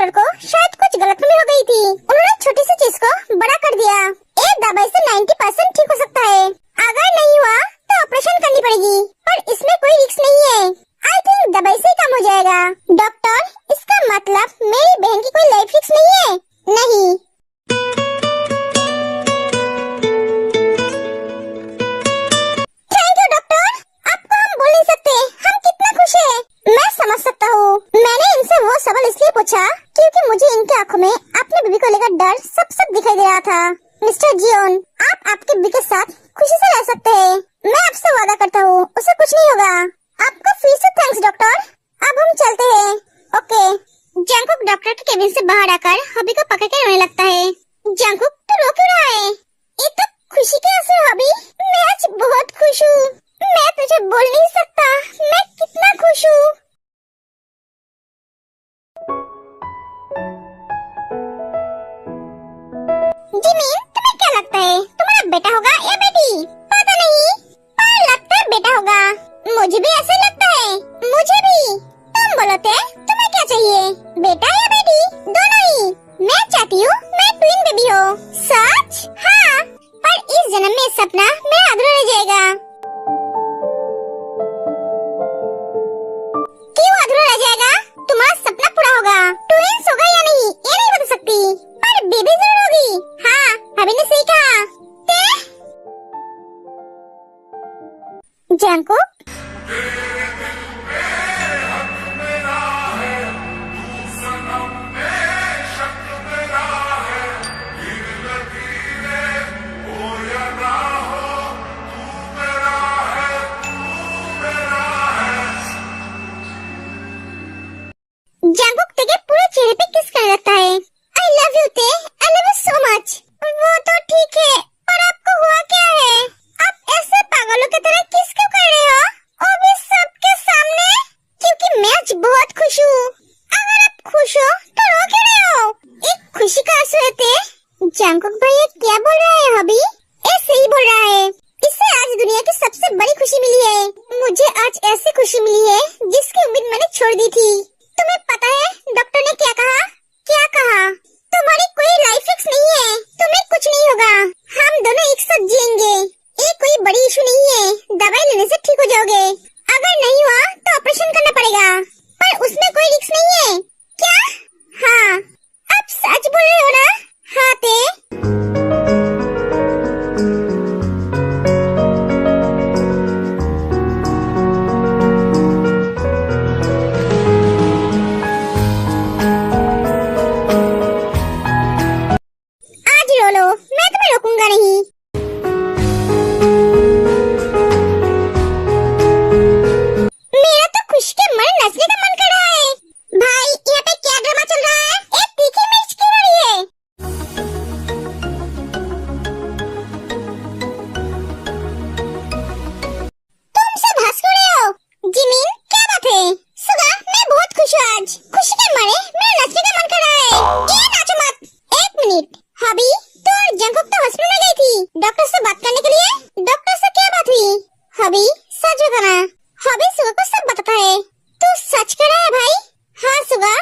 Doctor को शायद कुछ गलतफहमी हो गई थी। उन्होंने छोटी सी चीज को बड़ा कर दिया। एक दवाई से 90% ठीक हो सकता है। अगर नहीं हुआ तो ऑपरेशन करनी पड़ेगी, पर इसमें कोई रिस्क नहीं है। आई थिंक दवाई से ही काम हो जाएगा। डॉक्टर, इसका मतलब मेरी बहन की कोई लाइफ रिस्क नहीं है? नहीं। थैंक यू डॉक्टर, आपको हम बोल नहीं सकते हम कितना खुश हैं। मैं समझ सकता हूँ। मैंने इनसे वो सवाल इसलिए पूछा क्योंकि मुझे इनकी आंखों में अपने बेबी को लेकर डर सब दिखाई दे रहा था। मिस्टर जियोन, आप आपके बेबी के साथ खुशी से रह सकते हैं। मैं आपसे वादा करता हूँ उसे कुछ नहीं होगा। आपको फिर से थैंक्स डॉक्टर। अब हम चलते हैं। ओके। जंगकुक डॉक्टर के केबिन से बाहर आकर हॉबी को पकड़ के रोने लगता है। जंगकुक, तू रो क्यों रहा है? ये तो खुशी के आंसू हॉबी। मैं आज बहुत खुश हूँ। मैं तुझे बोल नहीं सकता मैं कितना खुश हूँ। जिमिन, तुम्हें क्या लगता है तुम्हारा बेटा होगा या बेटी? पता नहीं, पर लगता है बेटा होगा। मुझे भी ऐसा लगता है। मुझे भी। तुम बोलो थे तुम्हें क्या चाहिए, बेटा या बेटी? दोनों ही। मैं चाहती हूँ मैं ट्विन बेबी हो। सच? हाँ, पर इस जन्म में सपना मेरा अधूरा रह जाएगा। क्यों अधूरा रह जाएगा? तुम्हारा सपना पूरा होगा। ट्विंस होगा या नहीं ये नहीं बता सकती, पर बेबी जरूर होगी। हाँ, अभी ने सही कहा। जंगकुक, जंगकुक ते के पूरे चेहरे पे किस करने लगता है। आई लव यू ते, I love you so much. वो तो ठीक है, पर आपको हुआ क्या है? आप ऐसे पागलों की तरह किस क्यों कर रहे हो? वो भी सबके सामने? क्योंकि मैं आज बहुत खुश हूँ। अगर आप खुश हो तो रो क्यों रहे हो? एक खुशी का आंसू है ते। जंगकुक भाई ये क्या बोल रहा है हबी? ऐसे ही बोल रहा है। इससे आज दुनिया की सबसे बड़ी खुशी मिली है। मुझे आज ऐसी खुशी मिली है जिसकी उम्मीद मैंने छोड़ दी थी। तुम्हें पता है डॉक्टर ने क्या कहा? क्या कहा? तुम्हारी कोई लाइफ रिस्क नहीं है, तुम्हें कुछ नहीं होगा। हम दोनों एक साथ जिएंगे। ये कोई बड़ी इशू नहीं है, दवाई लेने से ठीक हो जाओगे। अगर नहीं हुआ तो ऑपरेशन करना पड़ेगा, पर उसमें कोई रिस्क नहीं है। क्या? हाँ, आप सच बोल रहे हो ना? हाँ ते। मैं तुम्हें रोकूंगा नहीं। मेरा तो खुश के मन नचने का मन कर रहा है। भाई यहाँ पे क्या ड्रामा चल रहा है? एक तीखी मिर्च क्यों हो रही है? तुम सब हंस क्यों रहे हो? जिमिन, क्या बात है? सुगा, मैं बहुत खुश हूँ आज। खुशी के मारे मेरा नचने का मन कर रहा है। ये नाचो मत। एक मिनट, हबी तो जंगकुक तो हॉस्पिटल में गई थी डॉक्टर से बात करने के लिए। डॉक्टर से क्या बात हुई? हबी सच बताना। हबी सुगा को सब बताता है। तू सच कह रहा है भाई? हाँ सुगा।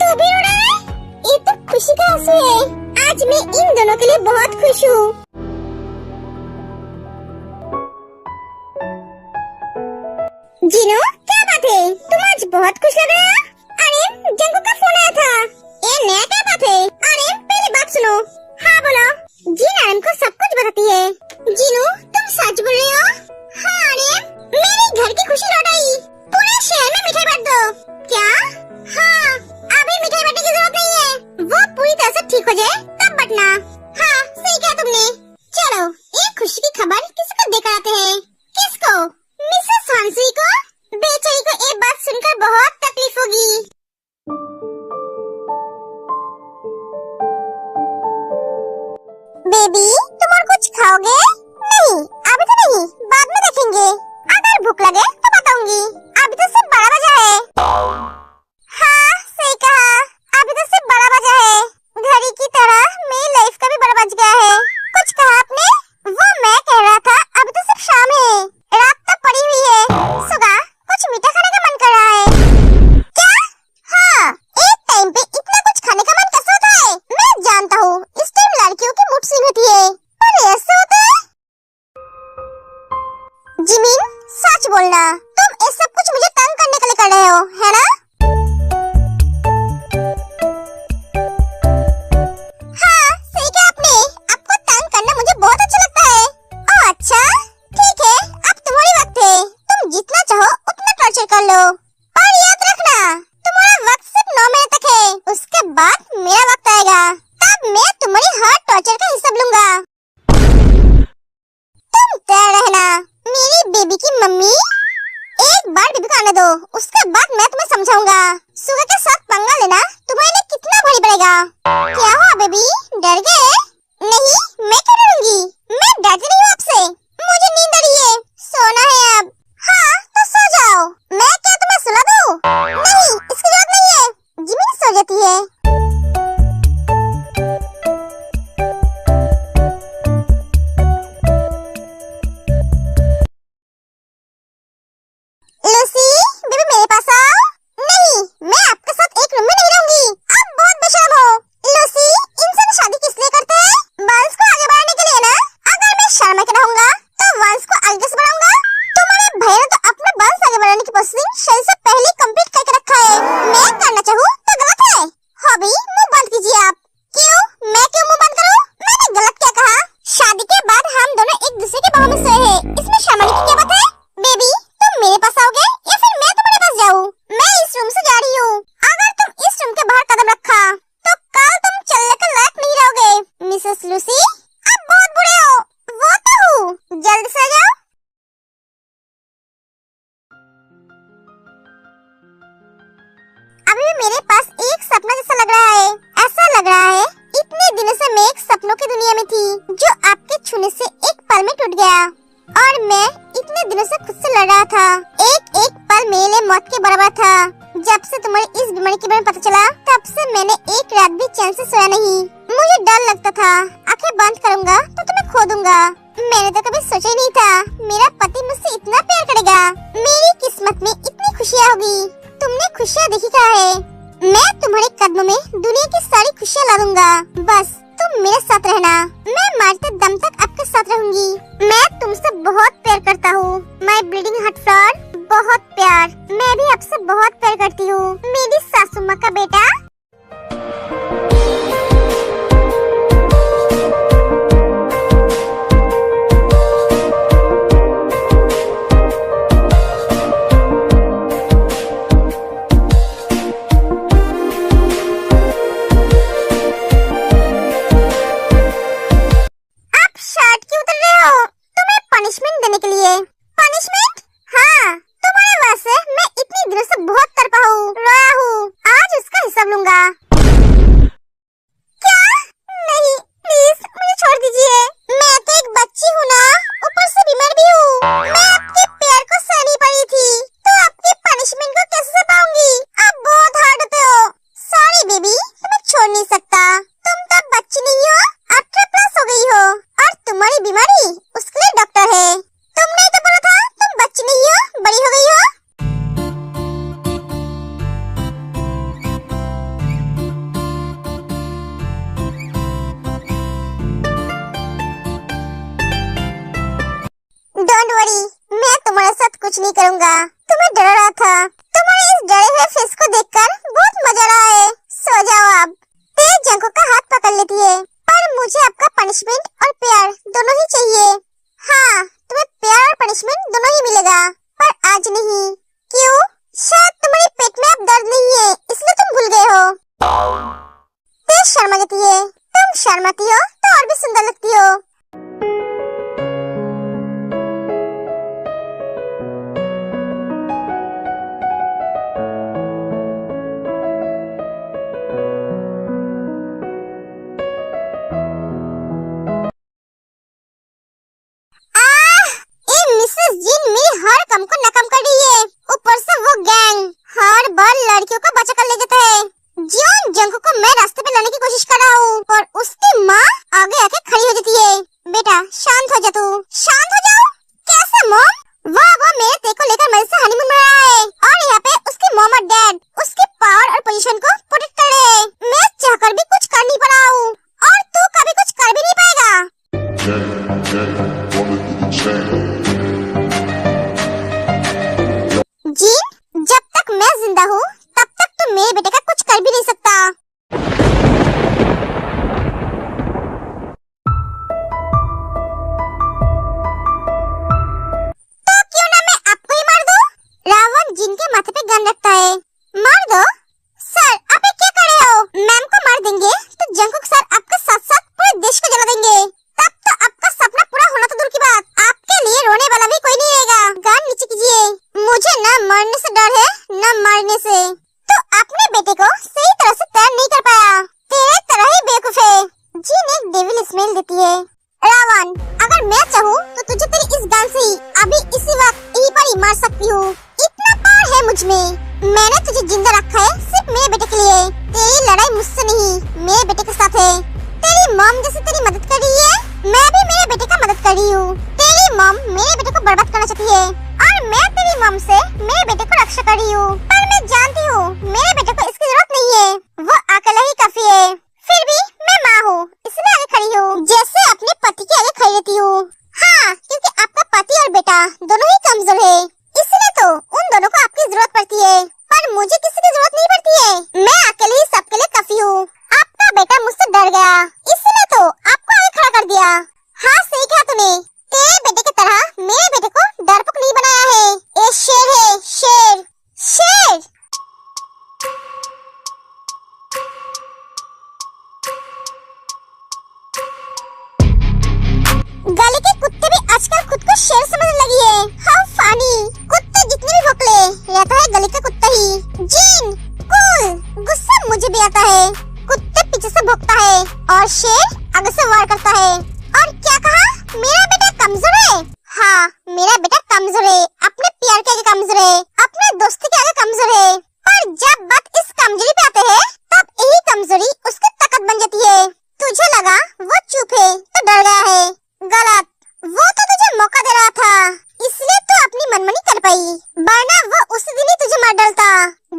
तू भी रो रहा है? ये तो खुशी का आंसू है। आज मैं इन दोनों के लिए बहुत खुश हूँ। जिनो, क्या बात है? तुम आज बहुत खुश लग रहे हो। अरे जंगकुक का फोन आया था। ये नया क्या बात है? अरे पहले बात सुनो। हाँ बोलो। जिन आरम को सब कुछ बताती है। जिनो, तुम सच बोल रहे हो? हाँ अरे, मेरे घर की खुशी लौट आई। पूरे शहर में मिठाई बांट दो। क्या? हाँ, अभी मिठाई बांटने की जरूरत नहीं है। वो पूरी तरह से ठीक हो जाए तब बांटना। हाँ सही कहा तुमने। चलो एक खुशी की खबर किसी को देकर आते हैं। किसको? मिसेस हांसी को। बेचारी को ये बात सुनकर बहुत तकलीफ होगी। बेबी, तुम और कुछ खाओगे? नहीं, मेरी बेबी की मम्मी, एक बार बेबी को आने दो, उसके बाद मैं तुम्हें समझाऊंगा। सुगा के साथ पंगा लेना तुम्हारे लिए कितना भारी पड़ेगा। क्या हुआ बेबी, डर गए? नहीं, मैं क्यों डरूंगी, मैं डरती नहीं हूँ आपसे। मुझे नींद आ रही है, सोना है अब। हाँ तो सो जाओ, मैं क्या तुम्हें सुला दूं? नहीं, इसकी जरूरत नहीं है, जिमिन सो जाती है। लूसी, बेबी मेरे पास आओ। नहीं, मैं आपके साथ एक रूम में नहीं रहूंगी, आप बहुत बेशर्म हो। लूसी, इंसान शादी किस लिए करते हैं? वंश को आगे बढ़ाने के लिए ना। अगर मैं शर्मा के रहूंगा तो वंश को आगे से बढ़ाऊंगा। तुम्हारे भैया ने तो अपना वंश आगे बढ़ाने की प्रोसेसिंग शरीर से पहले कंप्लीट करके रखा है। मैं करना चाहूँ तो गलत है। हॉबी, मुंह बंद कीजिए आप। क्यों, मैं क्यों मुंह बंद करूँ? मैंने गलत क्या कहा? शादी के बाद हम दोनों एक दूसरे के बाहों में सोए हैं, इसमें शर्माने की क्या बात है? बेबी, तुम मेरे पास आओगे या फिर मैं तुम्हारे पास जाऊँ? मैं इस रूम से जा रही हूँ। अगर तुम इस रूम के बाहर कदम रखा तो कल तुम चलने के लायक नहीं रहोगे। मिसेस लूसी, आप बहुत बुरे हो। वो तो हूँ, जल्द से जाओ। अभी भी मेरे पास एक सपना जैसा लग रहा है। ऐसा लग रहा है इतने दिनों से मैं एक सपनों की दुनिया में थी, जो आपके छूने से एक पल में टूट गया। और मैं इतने दिनों से खुद से लड़ रहा था। एक एक पल मेरे लिए मौत के बराबर था। जब से तुम्हारी इस बीमारी के बारे में पता चला, तब से मैंने एक रात भी चैन से सोया नहीं। मुझे डर लगता था आंखें बंद करूंगा तो तुम्हें खो दूंगा। मैंने तो कभी सोचा ही नहीं था मेरा पति मुझसे इतना प्यार करेगा। मेरी किस्मत में इतनी खुशियाँ होगी। तुमने खुशियाँ देखी क्या है? मैं तुम्हारे कदमों में दुनिया की सारी खुशियाँ ला दूंगा। बस तुम मेरे साथ रहना, मैं मरते दम तक आपके साथ रहूंगी। मैं तुमसे बहुत प्यार करता हूँ, माय ब्लीडिंग हार्ट फ्लावर, बहुत प्यार। मैं भी आपसे बहुत प्यार करती हूँ, मेरी सासू माँ का बेटा। पनिशमेंट देने के लिए। पनिशमेंट? हाँ, तुम्हारे वजह से मैं इतनी दिनों से बहुत तड़पा हूँ, रोया हूँ। आज उसका हिसाब लूंगा। क्या? नहीं, प्लीज मुझे छोड़ दीजिए। मैं तो एक बच्ची हूँ ना, ऊपर से बीमार भी हूँ। मैं आपके प्यार को सह नहीं पाई थी, तो आपकी पनिशमेंट को कैसे सह पाऊंगी? आप बहुत हार्ड होते हो। सॉरी बेबी, तुम्हें छोड़ नहीं सकता। तुम तो बच्ची नहीं हो, 18+ हो गई हो, और तुम्हारी बीमारी उसके लिए डॉक्टर है। तुमने तो बोला था तुम बच्ची नहीं हो, बड़ी हो गई हो। डोंट वरी, मैं तुम्हारे साथ कुछ नहीं करूँगा। तुम्हें डरा रहा था। तुम्हारे इस डरे हुए फेस को देखकर बहुत मजा आ रहा है। सो जाओ अब। तेज जंको का हाथ पकड़ लेती है, पर मुझे आपका पनिशमेंट और प्यार दोनों ही चाहिए। हाँ, तुम्हें प्यार और पनिशमेंट दोनों ही मिलेगा, पर आज नहीं। क्यों? शायद तुम्हारे पेट में अब दर्द नहीं है, इसलिए तुम भूल गए हो। तेज शर्मा जाती है। तुम शर्माती हो तो और भी सुंदर लगती हो। जिन मेरी हर काम को नाकाम कर रही है। ऊपर से वो गैंग हर बार लड़कियों को बचा कर ले जाता है। जियोन जंगको को मैं रास्ते पे लाने की कोशिश कर रहा हूँ, और उसकी माँ आगे आके खड़ी हो जाती है। बेटा शांत हो जा, तू शांत हो जाओ। कैसे मॉम? वो मेरे ते को लेकर मेरे से हनीमून मना रहा है, और यहाँ पे उसकी मॉम और डैड उसकी पावर और पोजीशन को प्रोटेक्ट कर रहे हैं। मैं चाहकर भी कुछ कर नहीं पा रहा हूँ, और तू कभी कुछ कर भी नहीं पाएगा। जिन, जब तक मैं जिंदा हूँ तब तक तो मेरे बेटे का कुछ कर भी नहीं सकता। तो क्यों ना मैं आपको ही मार दूं? रावण जिन के माथे पे गन रखता है, मार दो। सर आप ये क्या कर रहे हो? मैम को मार देंगे तो जंगकुक सर आपके साथ साथ पूरे देश को जला देंगे। तब तो आपका सपना पूरा होना तो दूर की बात, आपके लिए रोने वाला भी मैं चाहूँ तो तुझे तेरी इस गान से ही अभी इसी वक्त यहीं पर ही मार सकती हूँ। इतना पावर है मुझ में। मैंने तुझे जिंदा रखा है सिर्फ मेरे बेटे के लिए। तेरी लड़ाई मुझसे नहीं, मेरे बेटे के साथ है। तेरी मॉम जैसे तेरी मदद कर रही है, मैं भी मेरे बेटे का मदद कर रही हूँ। तेरी मॉम मेरे बेटे को बर्बाद करना चाहती है और मैं तेरी मॉम से मेरे बेटे को रक्षा कर रही हूँ। पर मैं जानती हूँ मेरे बेटे को इसकी जरूरत नहीं है, वो अकेला ही काफी है। फिर भी मैं माँ हूँ, इसलिए आगे खड़ी हूँ, जैसे अपने पति के आगे खड़ी रहती हूँ। हाँ, क्योंकि आपका पति और बेटा दोनों ही कमजोर है, इसलिए तो उन दोनों को आपकी जरूरत पड़ती है। पर मुझे किसी की जरूरत नहीं पड़ती है, मैं अकेले ही सबके लिए काफी हूँ। आपका बेटा मुझसे डर गया, इसलिए तो आपको आगे खड़ा कर दिया। हाँ, सही कहा तूने। तेरे बेटे की तरह मेरे बेटे को डरपोक नहीं बनाया है। ये शेर है, शेर, शेर। गली के कुत्ते भी आजकल खुद को शेर समझने लगी है। How funny. कुत्ते जितने भी भौंकले, रहता है गली का कुत्ता ही। Gene, cool. गुस्सा मुझे भी आता है। कुत्ते पीछे से भौंकता है और शेर आगे से वार करता है। और क्या कहा? मेरा बेटा कमजोर है। हाँ, मेरा बेटा कमजोर है, अपने प्यार के आगे कमजोर है, अपने दोस्ती के आगे कमजोर है। पर जब बात इस कमजोरी पे आते हैं, तब यही कमजोरी उसकी ताकत बन जाती है। तुझे लगा वो चुप है तो डर गया है, गलत। वो तो तुझे मौका दे रहा था, इसलिए तो अपनी मनमानी कर पाई, वरना वो उसी दिन ही तुझे मार डालता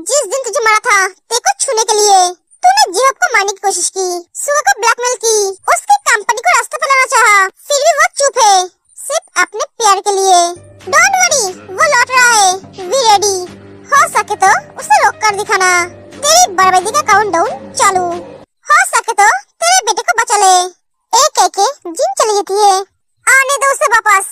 जिस दिन तुझे मारा था तेरे को छूने के लिए। तूने जेब को मारने की कोशिश की, सुअर को ब्लैकमेल की, उसकी कंपनी को रास्ते पर लाना चाहा, फिर भी वो चुप है, सिर्फ अपने प्यार के लिए। डोंट वरी, वो लौट रहा है, वी रेडी। हो सके तो उसे रोक कर दिखाना। तेरी बर्बादी का काउंटडाउन चालू। हो सके तो तेरे बेटे को बचा ले। एक एक जिन चली जाती है, आने दो उसे वापस।